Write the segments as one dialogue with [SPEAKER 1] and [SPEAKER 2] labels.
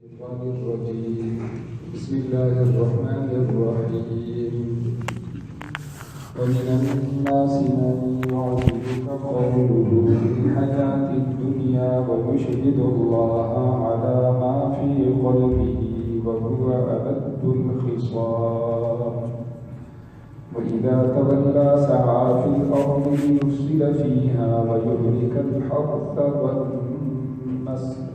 [SPEAKER 1] الشيطان الرجيم. بسم الله الرحمن الرحيم. ومن الناس من يعجبك قوله في الحياة الدنيا ويشهد الله على ما في قلبه وهو ألد الخصام. وإذا تولى سعى في الأرض ليفسد فيها ويهلك الحرث والنسل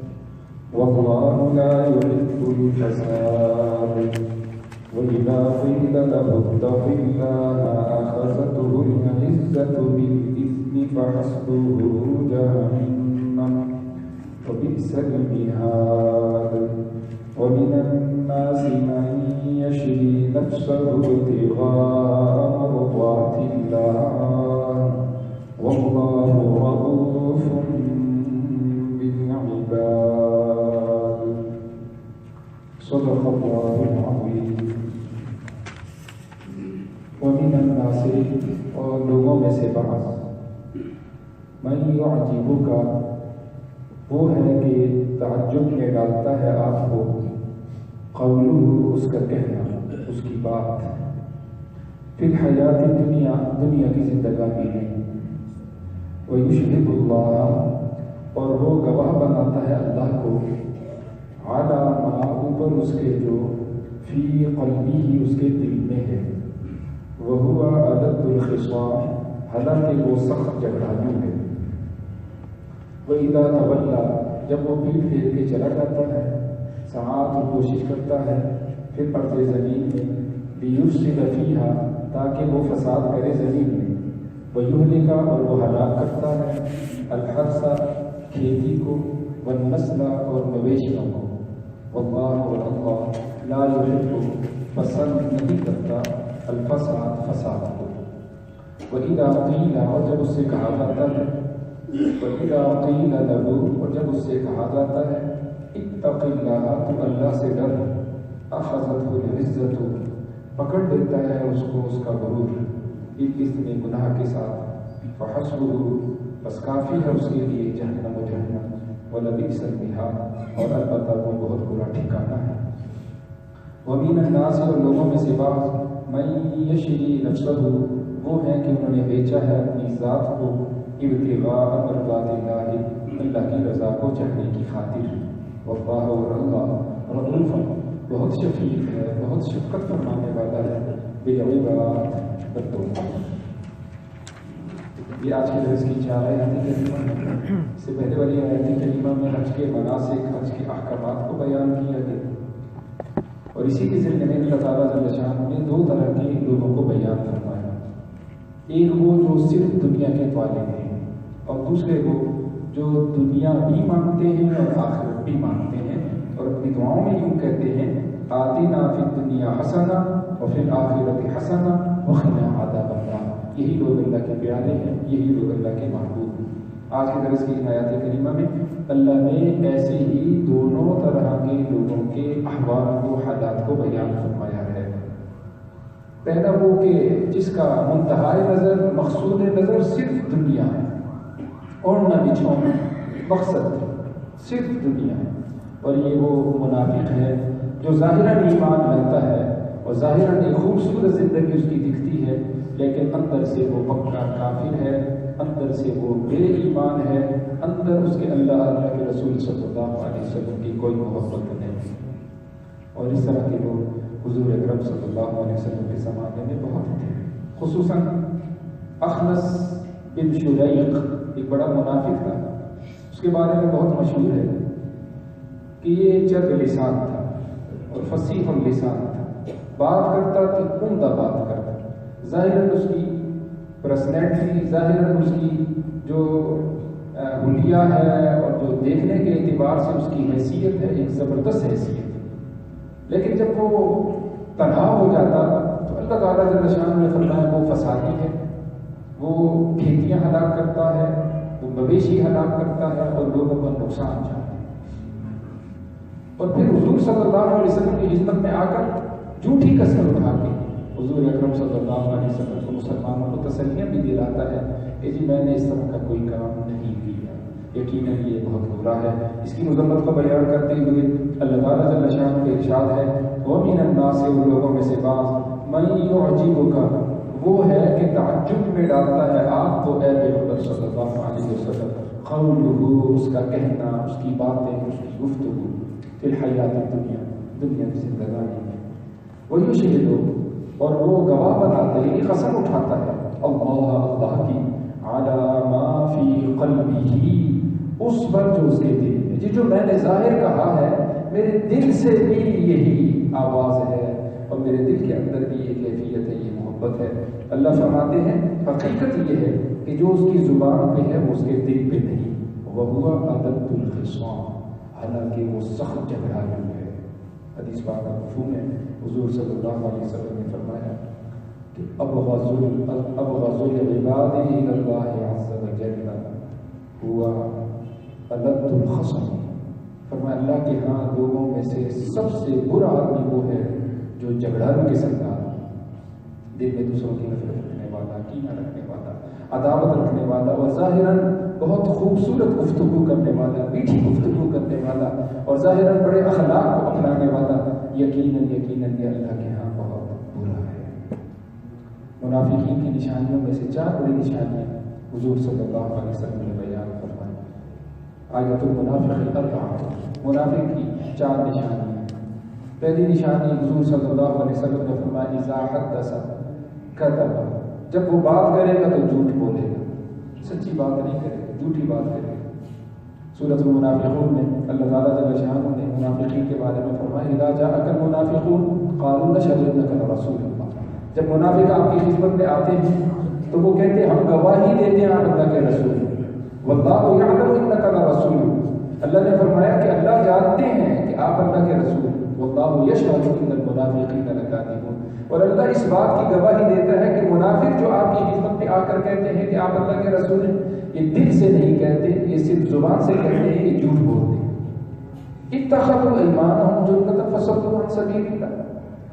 [SPEAKER 1] والله لا يحب الفساد. وإذا قيل له اتق الله أخذته العزة بالإثم فحسبه جهنم وبئس المهاد. ومن الناس من يشري نفسه ابتغاء مرضات الله والله رؤوف بالعباد. صدق الله العظيم. ومن الناس اور لوگوں میں سے بعض من يعجبك وہ ہے کہ تعجب میں ڈالتا ہے آپ کو قولہ اس کا کہنا اس کی بات فی الحیات دنیا دنیا کی زندگانی میں ویشہد اللہ اور وہ گواہ بناتا ہے اللہ کو علی ما اوپر اس کے جو فی قلبی اس کے دل میں ہے وہو الد الخصام حالانکہ وہ سخت جھگڑالو ہے. وَإِذَا تَوَلَّى جب وہ پیٹ پھیر کے چلا جاتا ہے سعیٰ تو کوشش کرتا ہے پھر ارض زمین میں لِيُفْسِدَ فِيهَا تاکہ وہ فساد کرے زمین میں وَيُهْلِكَ اور وہ ہلاک کرتا ہے الحرث کھیتی کو والنسل اور مویشیوں کو واللہ اور اللہ لا يحب پسند نہیں کرتا الفساد فساد کو. وَإِذَا قِيلَ اور جب اس سے کہا جاتا ہے وَإِذَا قِيلَ لَهُ اور جب اس سے کہا جاتا ہے اتق اللہ تو اللہ سے ڈر اخذته العزت پکڑ دیتا ہے اس کو اس کا غرور بالإثم گناہ کے ساتھ فحسبه بس کافی ہے اس کے لیے جہنم و جہنم ولبئس المہاد اور البتہ وہ بہت برا ٹھکانہ ہے. ومن الناس اور لوگوں میں سے بعض من یشری نفسہ وہ ہیں کہ انہوں نے بیچا ہے اپنی ذات کو ابتغاء مرضات اللہ اللہ کی رضا کو چاہنے کی خاطر واللہ اور اللہ رؤوف بہت شفیق ہے بہت شفقت فرمانے والا ہے بالعباد بندوں. یہ آج کے درس کی 4 آیات کریمہ ہے. اس سے پہلے والی آیات کریمہ میں حج کے مناسک حج کے احکامات کو بیان کیا گیا اور اسی کے ذریعے میں اللہ تعالیٰ جل شانہ نے 2 طرح کے لوگوں کو بیان فرمایا. ایک وہ جو صرف دنیا کے طالب ہیں اور دوسرے وہ جو دنیا بھی مانگتے ہیں اور آخرت بھی مانگتے ہیں اور اپنی دعاؤں میں یوں کہتے ہیں آتنا فی الدنیا حسنہ وفی الآخرۃ حسنہ وقنا عذاب النار. یہی لوگ اللہ کے پیارے ہیں یہی لوگ اللہ کے محبوب ہیں. آج کے درس کی آیات کریمہ میں اللہ نے ایسے ہی دونوں طرح کے لوگوں کے احوال کو حالات کو بیان فرمایا ہے. پہلا وہ کہ جس کا منتہائی نظر مقصود نظر صرف دنیا ہے اور نہ بچھوں مقصد صرف دنیا ہے اور یہ وہ منافق ہے جو ظاہراً ایمان لاتا ہے اور ظاہراً ایک خوبصورت زندگی اس کی دکھتی ہے لیکن اندر سے وہ پکا کافر ہے اندر سے وہ بے ایمان ہے اندر اس کے اللہ کے رسول صلی اللہ علیہ وسلم کی کوئی محبت نہیں. اور اس طرح کے لوگ حضور اکرم صلی اللہ علیہ وسلم کے زمانے میں بہت تھے. خصوصاً اخنس بن شریق ایک بڑا منافق تھا. اس کے بارے میں بہت مشہور ہے کہ یہ چرب لسان تھا اور فصیح اللسان تھا. بات کرتا تو عمدہ بات کرتا. ظاہراً اس کی پرسنالٹی ظاہراً اس کی جو حلیہ ہے اور جو دیکھنے کے اعتبار سے اس کی حیثیت ہے ایک زبردست حیثیت ہے. لیکن جب وہ تنہا ہو جاتا تو اللہ تعالیٰ جل شانہ نے فرمایا وہ فسادی ہے وہ کھیتیاں ہلاک کرتا ہے وہ مویشی ہلاک کرتا ہے اور لوگوں کو نقصان چاہتا ہے. اور پھر حضور صلی اللہ علیہ وسلم کی خدمت میں آ کر جھوٹی قسم اٹھا کے حضور اکرم صلی اللہ علیہ وسلم کو مسلمانوں کو تسلیاں بھی دلاتا ہے کہ جی میں نے اس طرح کا کوئی کام نہیں کیا یقیناً یہ بہت برا ہے۔ اس کی مذمت کو بیان کرتے ہوئے اللہ تعالیٰ جل شانہ کا ارشاد ہے وَمِنَ النَّاسِ ان لوگوں میں سے بعض مَن يُعْجِبُكَ وہ ہے کہ تعجب میں ڈالتا ہے آپ کو اے پیغمبر صلی اللہ علیہ وسلم قولہ اس کا کہنا، اس کی باتیں، اس کی گفتگو فی الحیات الدنیا دنیا کی زندگانی میں وَيُشْهِدُ اور وہ گواہ بناتا ہے، یہ قسم اٹھاتا ہے اللہ کی علی ما فی قلبہ اس پر جو اس کے دل میں، جو میں نے ظاہر کہا ہے میرے دل سے بھی یہی آواز ہے اور میرے دل کے اندر بھی یہ کیفیت ہے، یہ محبت ہے۔ اللہ فرماتے ہیں حقیقت یہ ہے کہ جو اس کی زبان پہ ہے وہ اس کے دل پہ نہیں، وَهُوَ أَلَدُّ الْخِصَامِ حالانکہ وہ سخت جھگڑالو ہے۔ حدیث پاک کا مفہوم ہے، حضور صلی اللہ علیہ وسلم نے فرمایا کہ ابغض العباد الى اللہ عز وجل هو ألد الخصم فرمایا اللہ کے ہاں لوگوں میں سے سب سے برا آدمی وہ ہے جو جھگڑالو قسم کا دل میں دوسروں کی نفرت رکھنے والا، کینہ رکھنے والا، عداوت رکھنے والا، اور ظاہراً بہت خوبصورت گفتگو کرنے والا، میٹھی گفتگو کرنے والا، اور ظاہراً بڑے اخلاق کو اپنانے والا، یقیناً یہ اللہ کے ہاں بہت برا ہے۔ منافقین کی نشانیوں میں سے 4 بڑی نشانیاں حضور صلی اللہ علیہ وسلم نے بیان فرمائی۔ آیۃ المنافق الاربع منافق کی 4 نشانیاں۔ پہلی نشانی حضور صلی اللہ علیہ وسلم نے فرمایا اذا حدث کذب جب وہ بات کرے گا تو جھوٹ بولے گا، سچی بات نہیں کرے گا، جھوٹی بات کرے گا۔ سورۃ المنافقون میں اللہ تعالیٰ جل شانہ نے منافقین کے بارے میں فرمایا اذا جاءک المنافقون قالوا نشهد انک لرسول اللہ جب منافق آپ کی خدمت میں آتے ہیں تو وہ کہتے ہیں ہم گواہی دیتے ہیں آپ اللہ کے رسول ہیں، واللہ یعلم انک لرسول اللہ نے فرمایا کہ اللہ جانتے ہیں کہ آپ اللہ کے رسول ہیں، واللہ یشهد ان المنافقین لکاذبون اور اللہ اس بات کی گواہی دیتا ہے کہ منافق جو آپ کی خدمت میں آ کر کہتے ہیں کہ آپ اللہ کے رسول ہیں، یہ دل سے نہیں کہتے، یہ صرف زبان سے کہتے ہیں، یہ جھوٹ بولتے ہیں۔ اتخذوا ایمانہم جنۃ فصدوا عن سبیل اللہ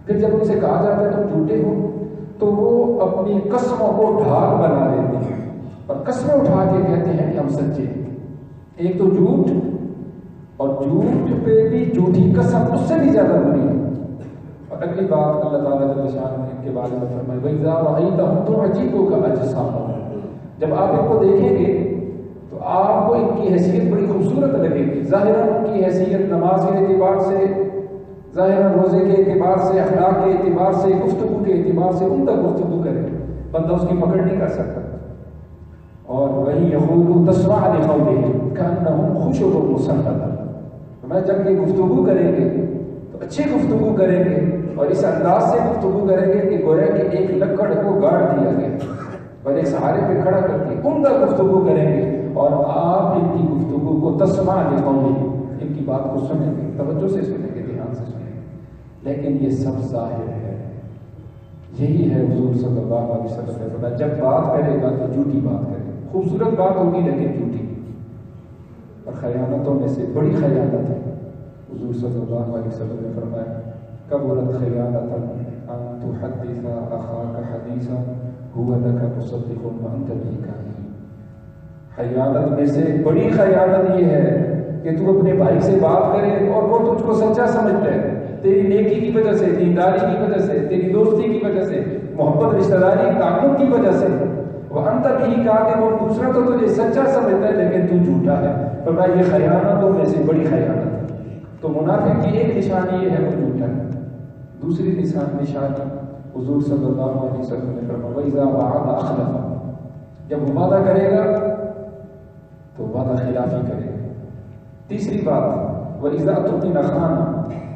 [SPEAKER 1] پھر جب ان سے کہا جاتا ہے تم جھوٹے ہو تو وہ اپنی قسموں کو ڈھال بنا لیتے ہیں اور قسمیں اٹھا کے کہتے ہیں کہ ہم سچے ہیں۔ ایک تو جھوٹ، اور جھوٹ پہ بھی جھوٹی قسم اس سے بھی زیادہ بری ہے۔ اور اگلی بات اللہ تعالیٰ جل شانہ نے ان کے بارے میں فرمائی وَإِذَا رَأَيْتَهُمْ تُعْجِبُكَ أَجْسَامُهُمْ جب آپ ان کو دیکھیں گے تو آپ کو ان کی حیثیت بڑی خوبصورت لگے گی، ظاہراً ان کی حیثیت نماز کے اعتبار سے، ظاہراً روزے کے اعتبار سے، اخلاق کے اعتبار سے، گفتگو کے اعتبار سے عمدہ گفتگو کرے، بندہ اس کی پکڑ نہیں کر سکتا۔ اور وہی یقولوا تسمع لقولهم كأنهم خشب مسندۃ میں جب یہ گفتگو کریں گے تو اچھی گفتگو کریں گے اور اس انداز سے گفتگو کریں گے کہ گویا کہ ایک لکڑ کو گاڑ دیا گیا اور ایک سہارے پہ کھڑا کر کے عمدہ گفتگو کریں گے، اور آپ ان کی گفتگو کو تسمع لقولهم ان کی بات کو سنیں گے، توجہ سے سنیں گے، دھیان سے سنیں گے، لیکن یہ سب ظاہر ہے۔ یہی ہے حضور صلی اللہ علیہ وسلم نے فرمایا جب بات کرے گا تو جھوٹی بات کرے گا، خوبصورت بات ہوگی لیکن جھوٹی، اور خیانتوں میں سے بڑی خیانت ہے۔ حضور صلی اللہ علیہ وسلم نے فرمایا کبرت خیانۃ ان تحدث اخاک حدیثا هو لك مصدق وانت به کاذب خیانت میں سے بڑی خیانت یہ ہے کہ تو اپنے بھائی سے بات کرے اور وہ تجھ کو سچا سمجھتا ہے، تیری نیکی کی وجہ سے، دینداری کی وجہ سے، تیری دوستی کی وجہ سے، محبت رشتہ داری تعلق کی وجہ سے، وانت به کاذب اور دوسرا تو تجھے سچا سمجھتا ہے لیکن تو جھوٹا ہے۔ فرمایا یہ خیانتوں میں سے بڑی خیانت ہے۔ تو منافق کی ایک نشانی یہ ہے وہ جھوٹا ہے۔ دوسری نشانی حضور صلی اللہ علیہ وسلم نے فرمایا وَإِذَا وَعَدَ أَخْلَفَ جب وہ وعدہ کرے گا تو وعدہ خلافی کرے گا۔ تیسری بات وَإِذَا اؤْتُمِنَ خَانَ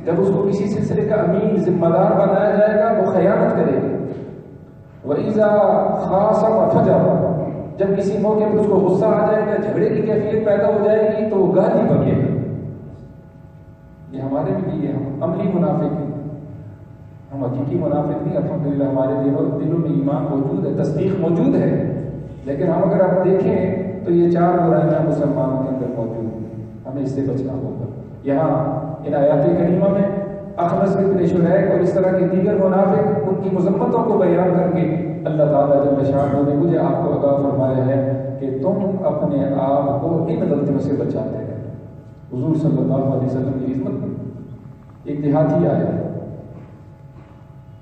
[SPEAKER 1] جب اس کو کسی سلسلے کا امین ذمہ دار بنایا جائے گا وہ خیانت کرے گا۔ وَإِذَا خَاصَمَ فَجَرَ جب کسی موقع پر اس کو غصہ آ جائے گا، جھگڑے کی کیفیت پیدا ہو جائے گی تو وہ گالی بکے گا۔ یہ ہمارے بھی ہے، ہم عملی منافق ہیں، ہم حقیقی منافق نہیں۔ الحمدللہ ہمارے دلوں میں ایمان موجود ہے، تصدیق موجود ہے، لیکن ہم اگر آپ دیکھیں تو یہ 4 برائیاں مسلمانوں کے اندر موجود ہیں، ہمیں اس سے بچنا ہوگا۔ یہاں ان آیات کریمہ میں اخنس بن شریح اور اس طرح کے دیگر منافق ان کی مذمتوں کو بیان کر کے اللہ تعالیٰ جل شانہ نے مجھے آپ کو آگاہ فرمایا ہے کہ تم اپنے آپ کو ان غلطیوں سے بچاتے ہیں۔ حضور صلی اللہ علیہ وسلم کی خدمت میں ایک دیہاتی آیا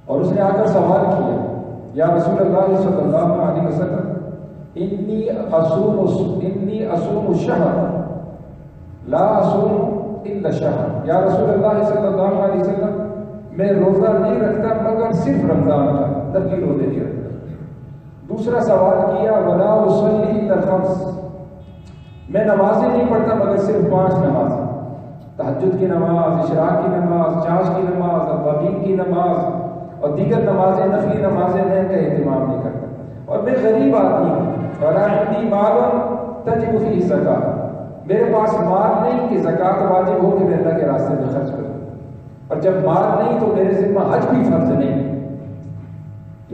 [SPEAKER 1] اور اس نے آ کر سوال کیا، یا رسول اللہ صلی اللہ علیہ وسلم انی اصوم الشہر لا اصوم الا الشہر، یا رسول اللہ صلی اللہ علیہ وسلم میں روزہ نہیں رکھتا مگر صرف رمضان کا، نفلی روزے نہیں رکھتا۔ دوسرا سوال کیا، ولا اصلی الا الخمس، میں نمازیں نہیں پڑھتا مگر صرف 5 نمازیں، تہجد کی نماز، اشراق کی نماز، چاش کی نماز، الطبیب کی نماز اور دیگر نمازیں، نفلی نمازیں میں کا اہتمام نہیں کرتا، اور میں غریب آدمی ہوں، ولا عندی مال تجب فیہ الزکاۃ، میرے پاس مال نہیں کہ زکوٰۃ واجب ہو کہ میں اللہ کے راستے میں خرچ کروں، اور جب مال نہیں تو میرے ذمہ حج بھی فرض نہیں۔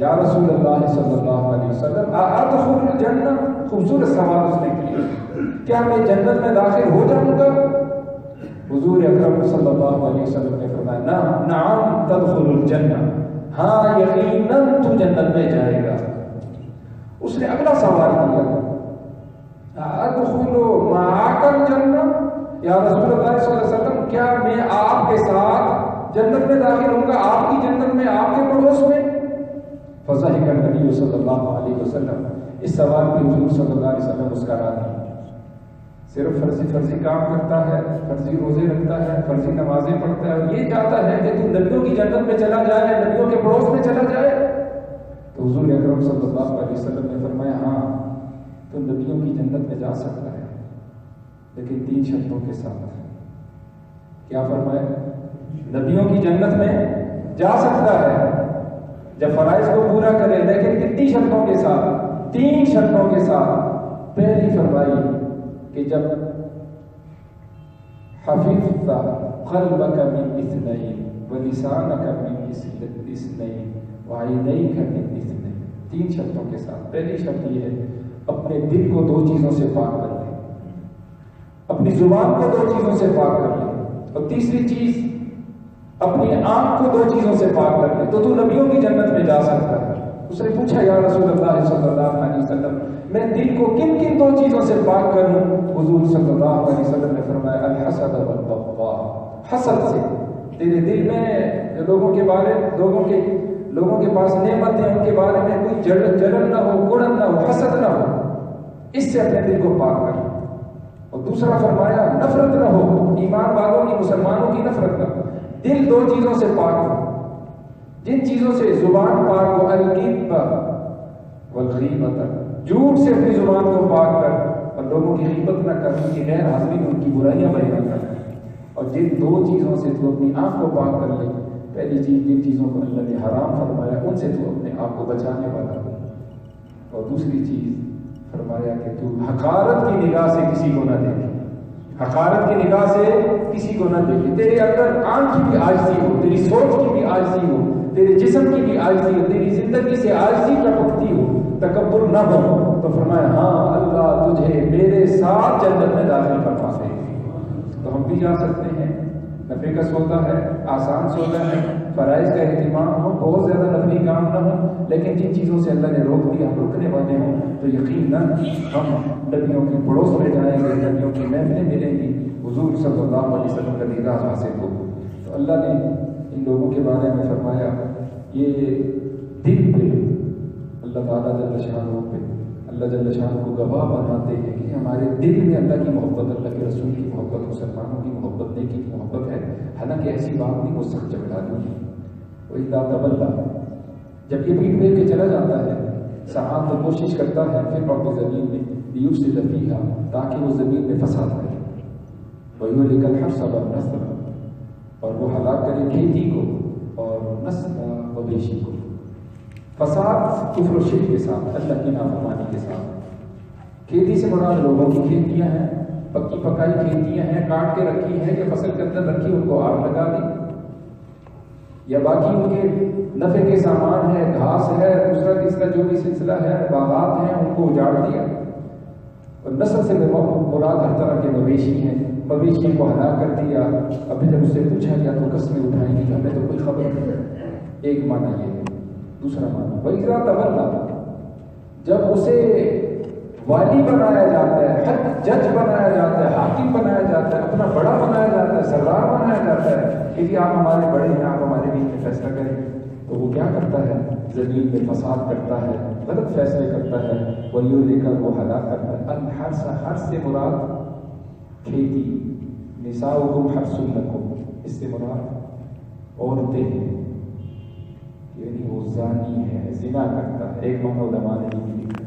[SPEAKER 1] یا رسول اللہ صلی اللہ علیہ وسلم ادخل الجنہ، خوبصورت سوال اس نے کیا، کیا میں جنت میں داخل ہو جاؤں گا؟ حضور اکرم صلی اللہ علیہ وسلم نے فرمایا، نعم تدخل الجنہ، ہاں یقیناً تو جنت میں جائے گا۔ اس نے اگلا سوال کیا، ادخل معاک الجنہ، یا رسول اللہ صلی اللہ علیہ وسلم کیا میں آپ کے ساتھ جنت میں داخل ہوں گا، آپ کی جنت میں، آپ کے پڑوس میں؟ فضحک النبی صلی اللہ علیہ وسلم، اس سوال پہ حضور صلی اللہ علیہ وسلم مسکرا دی۔ صرف فرضی کام کرتا ہے، فرضی روزے رکھتا ہے، فرضی نمازیں پڑھتا ہے، اور یہ چاہتا ہے کہ تو نبیوں کی جنت میں چلا جائے، نبیوں کے پڑوس میں چلا جائے؟ تو حضور اکرم صلی اللہ علیہ وسلم نے فرمایا، ہاں تو نبیوں کی جنت میں جا سکتا ہے، لیکن 3 شرطوں کے ساتھ۔ کیا فرمایا؟ نبیوں کی جنت میں جا سکتا ہے جب فرائض کو پورا کرے، لیکن کتنی شرطوں کے ساتھ؟ 3 شرطوں کے ساتھ۔ پہلی فرمائی کہ جب حفظت قلبك من اثنين ولسانك من اثنين وعينيك من اثنين، 3 شرطوں کے ساتھ۔ پہلی شرط یہ ہے اپنے دل کو 2 چیزوں سے پاک کر لیں، اپنی زبان کو 2 چیزوں سے پاک کر لیں، اور تیسری چیز اپنی آنکھ کو 2 چیزوں سے پاک کر لیں، تو نبیوں کی جنت میں جا سکتا ہے۔ اس نے پوچھا، یا رسول اللہ صلی اللہ علیہ وسلم میں دل کو کن کن 2 چیزوں سے پاک کروں؟ حضور صلی اللہ علیہ وسلم نے فرمایا، الحسد والبغضاء، حسد سے، تیرے دل میں لوگوں کے پاس نعمت ہے، ان کے بارے میں کوئی جلن نہ ہو، گڑن نہ ہو، حسد نہ ہو، اس سے اپنے دل کو پاک کر۔ اور دوسرا فرمایا، نفرت نہ ہو، ایمان والوں کی، مسلمانوں کی نفرت نہ ہو، دل 2 چیزوں سے پاک ہو، جن چیزوں سے زبان پاک ہو، الکذب والغیبۃ، جھوٹ سے اپنی زبان کو پاک کر، اور لوگوں کی غیبت نہ کر، ان کی غیر حاضری میں ان کی برائیاں بیان کر، اور جن 2 چیزوں سے تو اپنی آنکھ کو پاک کر لے، پہلی چیز جن چیزوں کو اللہ نے حرام فرمایا ان سے تو اپنے آپ کو بچانے والا ہو، اور دوسری چیز فرمایا کہ تو حقارت کی نگاہ سے کسی کو نہ دیکھے، حقارت کی نگاہ سے کسی کو نہ دیکھے، تیرے اندر آنکھ کی بھی عاجزی ہو، تیری سوچ کی بھی عاجزی ہو، تیرے جسم کی بھی عاجزی ہو، تیری زندگی سے عاجزی ٹپکتی ہو، تکبر نہ ہو، تو فرمایا ہاں اللہ تجھے میرے ساتھ جنت میں داخل کروا دے۔ تو ہم بھی جا سکتے ہیں، نفع کا سودا ہے، آسان سودا ہے، فرائض کا اہتمام ہو، بہت زیادہ نفلی کام نہ ہو، لیکن جن چیزوں سے اللہ نے روک دیا ہم رکنے والے ہوں، تو یقیناً ہم نبیوں کے پڑوس میں جائیں گے، نبیوں کی محفلیں ملیں گی، حضور صلی اللہ علیہ وسلم کا دیدار حاصل ہو۔ تو اللہ نے ان لوگوں کے بارے میں فرمایا، یہ دل پہ اللہ تعالیٰ جل شانہ پہ اللہ جل شانہ کو گواہ بناتے ہیں کہ ہمارے دل میں اللہ کی محبت، اللہ کے رسول کی محبت، مسلمانوں کی محبت، نیکی کی محبت ہے، حالانکہ ایسی بات نہیں وہ سخت چمڑا دیں۔ وَإِذَا تَوَلَّىٰ، جب یہ پیٹ پھیر کے چلا جاتا ہے، سعاد تو کوشش کرتا ہے پھر رب زمین میں لِيُفْسِدَ فِيهَا، تاکہ وہ زمین میں فساد کرے، وَيُهْلِكَ الْحَرْثَ وَالنَّسْلَ، اور وہ ہلاک کرے کھیتی کو اور نسل مویشی کو۔ فساد کفر و شرک کے ساتھ، اللہ کی نافرمانی کے ساتھ۔ کھیتی سے مراد لوگوں کی کھیتیاں ہیں، پکی پکائی کھیتیاں ہیں، کاٹ کے رکھی ہیں کہ فصل کے اندر رکھی ان کو آگ لگا دی، یا باقی ان کے نفع کے سامان ہے، گھاس ہے، دوسرا تیسرا جو بھی سلسلہ ہے، باغات ہیں، ان کو اجاڑ دیا۔ اور نسل سے مراد ہر طرح کے مویشی ہیں، مویشیوں کو ہلاک کر دیا۔ ابھی جب اس سے پوچھا گیا تو قسمیں اٹھائیں گی کہ ہمیں تو کوئی خبر نہیں۔ ایک معنی یہ ہے، دوسرا معنی وَإِذَا تَوَلَّىٰ، جب اسے والی بنایا جاتا ہے، جج بنایا جاتا ہے، حاکم بنایا جاتا ہے، اپنا بڑا بنایا جاتا ہے، سردار بنایا جاتا ہے کہ جی آپ ہمارے بڑے ہیں، آپ ہمارے بیچ میں فیصلہ کریں، تو وہ کیا کرتا ہے؟ زمین میں فساد کرتا ہے، غلط فیصلے کرتا ہے، ولیوں لے کر وہ ہلاک کرتا ہے۔ الحرث، حرث سے مراد کھیتی، نساؤکم حرث لکم، اس سے مراد عورتیں ہیں، یعنی وہ زانی ہے، زنا کرتا ہے، ایک معنی علماء نے بھی لکھا ہے۔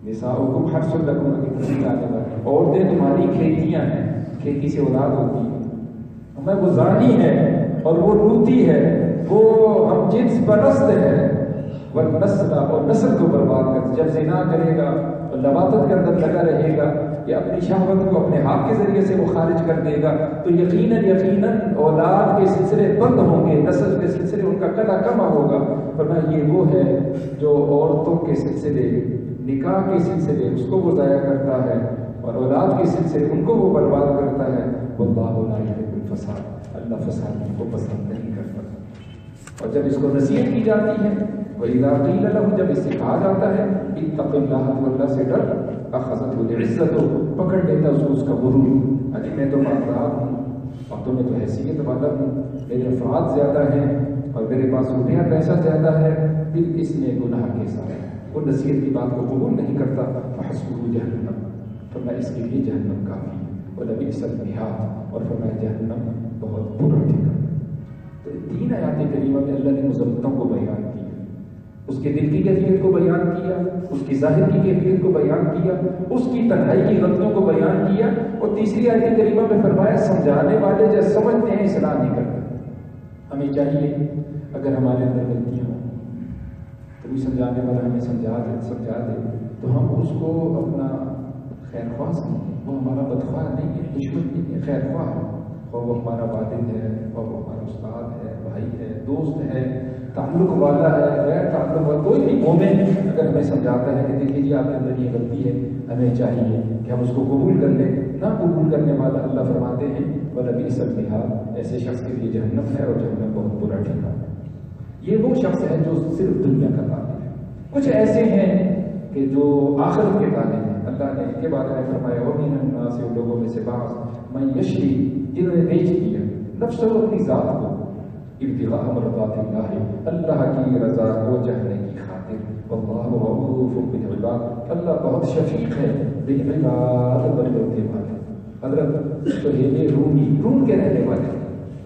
[SPEAKER 1] نساؤکم حرث لکم، عورتیں تمہاری کھیتیاں ہیں، کھیتی سے اولاد ہوتی ہے، میں وہ زانی ہے اور وہ روتی ہے، وہ ہم جنس پرست ہے، والنسل، اور نسل کو برباد کر، جب زنا کرے گا اور لواطت کے اندر لگا رہے گا یا اپنی شہوت کو اپنے ہاتھ کے ذریعے سے وہ خارج کر دے گا تو یقیناً اولاد کے سلسلے بند ہوں گے، نسل کے سلسلے ان کا کلا کما ہوگا۔ فرمایا یہ وہ ہے جو عورتوں کے سلسلے، نکاح کے سلسلے اس کو وہ ضائع کرتا ہے اور اولاد کے سلسلے ان کو وہ برباد کرتا ہے۔ واللہ لا یحب الفساد، اللہ فساد کو پسند نہیں کرتا۔ اور جب اس کو نصیحت کی جاتی ہے، وَإِذَا قِيلَ لَهُ، جب اس سے کہا جاتا ہے اتق اللہ، تو اللہ سے ڈر، اخذته العزة، پکڑ لیتا اس کا غرور، ابھی میں تو مالدار ہوں اور تمہیں تو حیثیت والا ہوں، میرے افراد زیادہ ہیں اور میرے پاس روپیہ پیسہ زیادہ ہے، پھر اس میں گناہ کے ساتھ وہ نصیحت کی بات کو قبول نہیں کرتا، فحسبہ جہنم، فرمایا اس کے لیے جہنم کافی، وَلَبِئْسَ الْمِہَادُ، اور فرمایا جہنم بہت برا ٹھکانہ۔ تو 3 آیات کریمہ میں اللہ نے مذمتوں کو بیان کیا، اس کے دل کی کیفیت کو بیان کیا، اس کی ظاہر کی کیفیت کو بیان کیا، اس کی تنہائی کی غلطیوں کو بیان کیا، اور تیسری آیت کریمہ میں فرمایا سمجھانے والے جو سمجھتے ہیں اصلاح نہیں کرتے۔ ہمیں چاہیے اگر ہمارے اندر غلطیاں ہوں، کوئی سمجھانے والا ہمیں سمجھا دے تو ہم اس کو اپنا خیر خواہ سمجھیں، وہ ہمارا بدخواہ نہیں ہے، دشمن نہیں ہے، خیر خواہ ہے، اور وہ ہمارا والد ہے، اور وہ ہمارا استاد ہے، بھائی ہے، دوست ہے، تعلق والا ہے، غیر تعلق والا کوئی بھی مومن اگر ہمیں سمجھاتا ہے کہ دیکھیے جی آپ کے اندر یہ غلطی ہے، ہمیں چاہیے کہ ہم اس کو قبول کر لیں۔ نہ قبول کرنے والا اللہ فرماتے ہیں وَلَبِئْسَ الْمِہَادُ، ایسے شخص کے لیے جہنم ہے اور جہنم بہت برا ٹھکانہ ہے۔ یہ وہ شخص ہے جو صرف دنیا کا طالب ہے۔ کچھ ایسے ہیں کہ جو آخرت کے طالب ہیں، اللہ نے ان کے بارے میں فرمایا وَمِنَ النَّاسِ، ان لوگوں میں سے بعض مَن یشری، جنہوں نے بیچ دیا نفس و اپنی ذات کو، ابتغاء مرضات اللہ، اللہ کی رضا کو چاہنے کی خاطر، واللہ رؤوف بالعباد، اللہ بہت شفیق ہے بالعباد، بندوں کے والے۔ حضرت سہیل روم کے رہنے والے،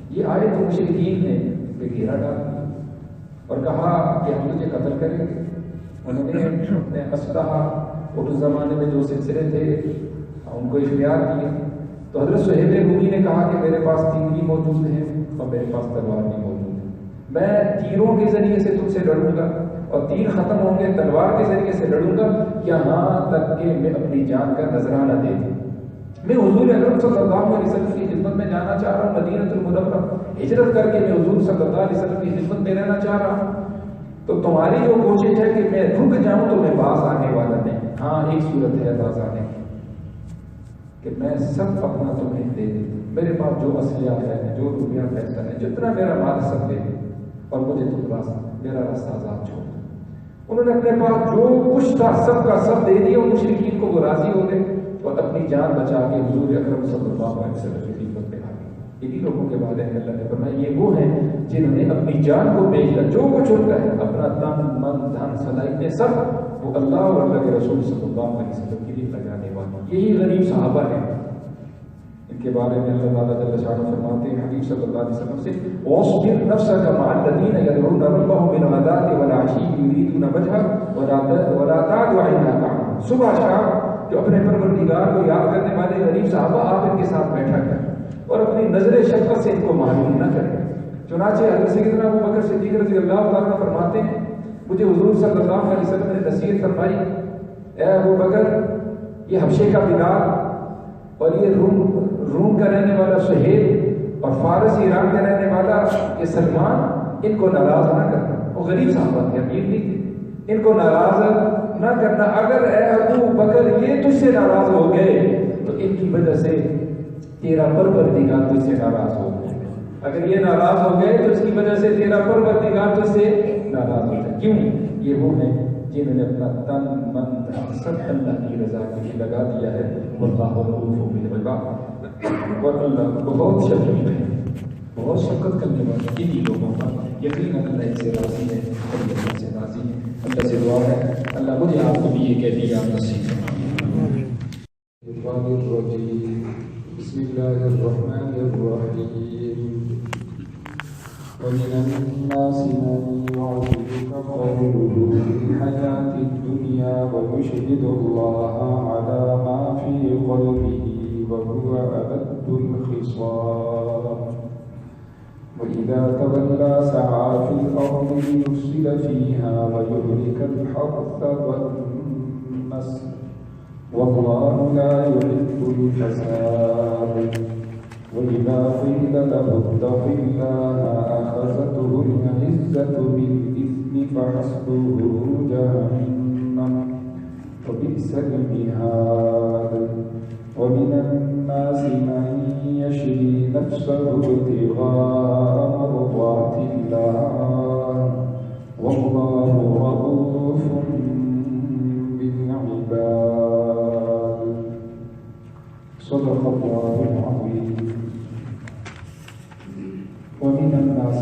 [SPEAKER 1] یہ آئے تو مشرکین نے پہ گھیرا ڈال دیا اور کہا کہ ہم تجھے قتل کریں گے۔ انہوں نے اپنے اسلحہ اور اس زمانے میں جو سلسلے تھے ان کو اختیار کیا، تو حضرت صہیب رومی نے کہا کہ میرے پاس تیر بھی موجود ہیں اور میرے پاس تلوار بھی موجود ہے، میں تیروں کے ذریعے سے تم سے لڑوں گا اور تیر ختم ہوں گے، تلوار کے ذریعے سے لڑوں گا، یہاں تک کہ میں اپنی جان کا نذرانہ دے دوں۔ میں حضور اکرم صلی اللہ علیہ وسلم کی خدمت میں جانا چاہ رہا ہوں، مدینہ المنورہ ہجرت کر کے میں حضور صلی اللہ علیہ وسلم کی خدمت میں رہنا چاہ رہا ہوں، تو تمہاری جو کوشش ہے کہ میں رک جاؤں تو میں باز آنے والا نہیں۔ ہاں ایک صورت ہے باز آنے کی کہ میں سب اپنا تمہیں دے دوں، میرے پاس جو اسلحہ ہے، جو روپیہ پیسہ ہے، جتنا میرا مال سب دے دے اور مجھے تم میرا راستہ آزاد چھوڑ دو۔ انہوں نے اپنے پاس جو کچھ تھا سب کا سب دے دیا، مشرکین کو وہ راضی ہو گئے اور اپنی جان بچا کے حضور اکرم صلی اللہ علیہ وسلم کی خدمت میں آ گئے۔ انہی لوگوں کے بارے میں اللہ نے فرمایا یہ وہ ہیں جنہوں نے اپنی جان کو بیچ دیا، جو کچھ ہوتا ہے اپنا تن من دھن صلاحیتیں سب وہ اللہ اور اللہ کے رسول صلی اللہ علیہ وسلم کے لیے لگانے والے، یہی غریب صحابہ ہیں۔ ان کے بارے میں اللہ تعالیٰ جل شانہ فرماتے ہیں حبیب صلی اللہ علیہ وسلم سے وَاصْبِرْ نَفْسَكَ مَعَ الَّذِينَ يَدْعُونَ رَبَّهُم بِالْغَدَاةِ وَالْعَشِيِّ يُرِيدُونَ وَجْهَهُ وَلَا تَعْدُ عَيْنَاكَ عَنْهُمْ، صبح شام جو اپنے پروردگار کو یاد کرنے والے غریب صحابہ آپ ان کے ساتھ بیٹھا کریں اور اپنی نظر شفقت سے ان کو معلوم نہ کریں۔ چنانچہ حضرت سیدنا ابوبکر صدیق رضی اللہ تعالیٰ فرماتے ہیں مجھے حضور صلی اللہ علیہ وسلم نے نصیحت فرمائی، اے ابوبکر یہ حبشے کا بلال اور یہ روم کا رہنے والا سہیل اور فارس ایران کا رہنے والا یہ سلمان، ان کو ناراض نہ کرنا۔ وہ غریب صحابہ تھے، امیر نہیں تھے، ان کو ناراض نہ کرنا۔ اگر اے ابو بکر یہ تجھ سے ناراض ہو گئے تو ان کی وجہ سے تیرا پروردگار تجھ سے ناراض ہو گئے، اگر یہ ناراض ہو گئے تو اس کی وجہ سے تیرا پروردگار تجھ سے ناراض ہو گئے۔ کیوں؟ یہ وہ ہیں جنہوں نے اپنا تن من سب اللہ کی رضا کے لیے لگا دیا ہے، واللہ رؤوف بالعباد، اور اللہ بہت شفیق ہے، بہت شفقت کرنے والے انہی لوگوں پر یقیناً اللہ سے راضی ہے اور یہ اللہ سے راضی ہے۔ اللہ سے دعا ہے اللہ مجھے آپ کو بھی یہ کیفیت نصیب فرمائے۔ بسم اللہ الرحمن الرحیم۔ ومن الناس من يعجبك قوله في الحياة الدنيا ويشهد الله على ما في قلبه وهو ألد الخصام وإذا تولى سعى في الأرض ليفسد فيها ويهلك الحرث والنسل والله لا يحب الفساد وإذا قيل له اتق الله أخذته العزة بالإثم فحسبه جهنم وبئس المهاد ومن الناس من يشري نفسه ابتغاء مرضات الله والله رؤوف بالعباد صدق الله العظيم۔ ومن الناس،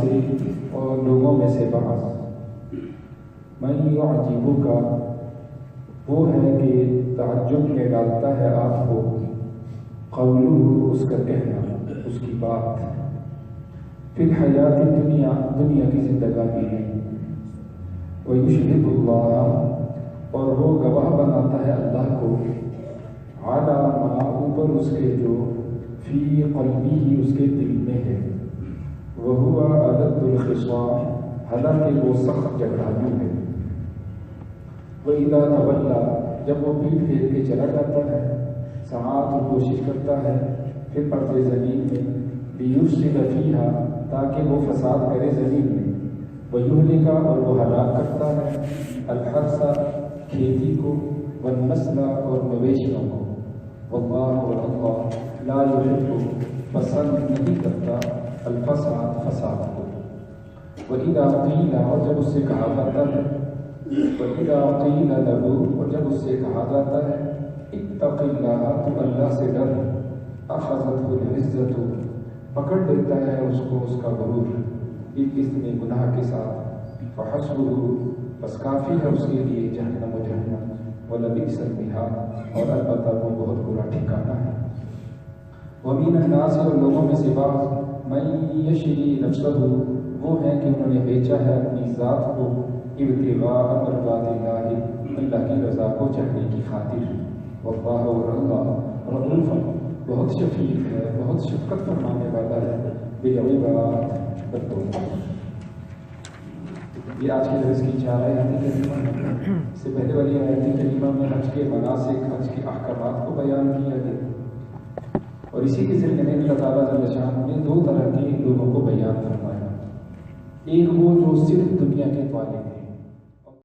[SPEAKER 1] اور لوگوں میں سے بعض، من يعجبك، وہ ہے کہ تعجب میں ڈالتا ہے آپ کو، قولہ، اس کا کہنا، اس کی بات، فی الحیات دنیا، دنیا کی زندگانی میں، ویشہد اللہ، اور وہ گواہ بناتا ہے اللہ کو، علی ما، اوپر اس کے جو، فی قلبی، اس کے دل میں ہے، وہو ألد الخصام، حالانکہ وہ سخت جھگڑالو ہے، وَإِذَا تَوَلَّى، جب وہ پیٹ پھیر کے چلا جاتا ہے، سعیٰ، تو کوشش کرتا ہے پھر ارض زمین میں، لِيُفْسِدَ فِيهَا، تاکہ وہ فساد کرے زمین میں، وَيُهْلِكَ، اور وہ ہلاک کرتا ہے، الحرث، کھیتی کو، والنسل، اور مویشیوں کو، واللہ، اور اللہ، لا يحب، پسند نہیں کرتا، الفساد، فساد کو، وَإِذَا قِيلَ، اور جب اس سے کہا جاتا ہے، وَإِذَا قِيلَ لَهُ، اور جب اس سے کہا جاتا ہے، اتق اللہ، تو اللہ سے ڈر، اخذته العزت، پکڑ لیتا ہے اس کو اس کا غرور، بالإثم، گناہ کے ساتھ، فحسبه، بس کافی ہے اس کے لیے جہنم و جہنم، ولبئس المہاد، اور البتہ وہ بہت برا ٹھکانہ ہے۔ ومن الناس، اور لوگوں میں سے بعض، من یشری نفسہ، وہ ہیں کہ انہوں نے بیچا ہے اپنی ذات کو، ابتغاء مرضات اللہ، اللہ کی رضا کو چاہنے کی خاطر، واللہ، اور اللہ، رؤوف، بہت شفیق ہے، بہت شفقت فرمانے والا ہے، بالعباد، بندوں کو۔ یہ آج کے درس کی 4 آیات کریمہ ہے۔ اس سے پہلے والی آیات کریمہ میں حج کے مناسک، حج کے احکامات کو بیان کیا گیا، اور اسی کے ذریعے میں اللہ تعالیٰ جل شانہ نے 2 طرح کے لوگوں کو بیان فرمایا، ایک وہ جو صرف دنیا کے طالب ہیں،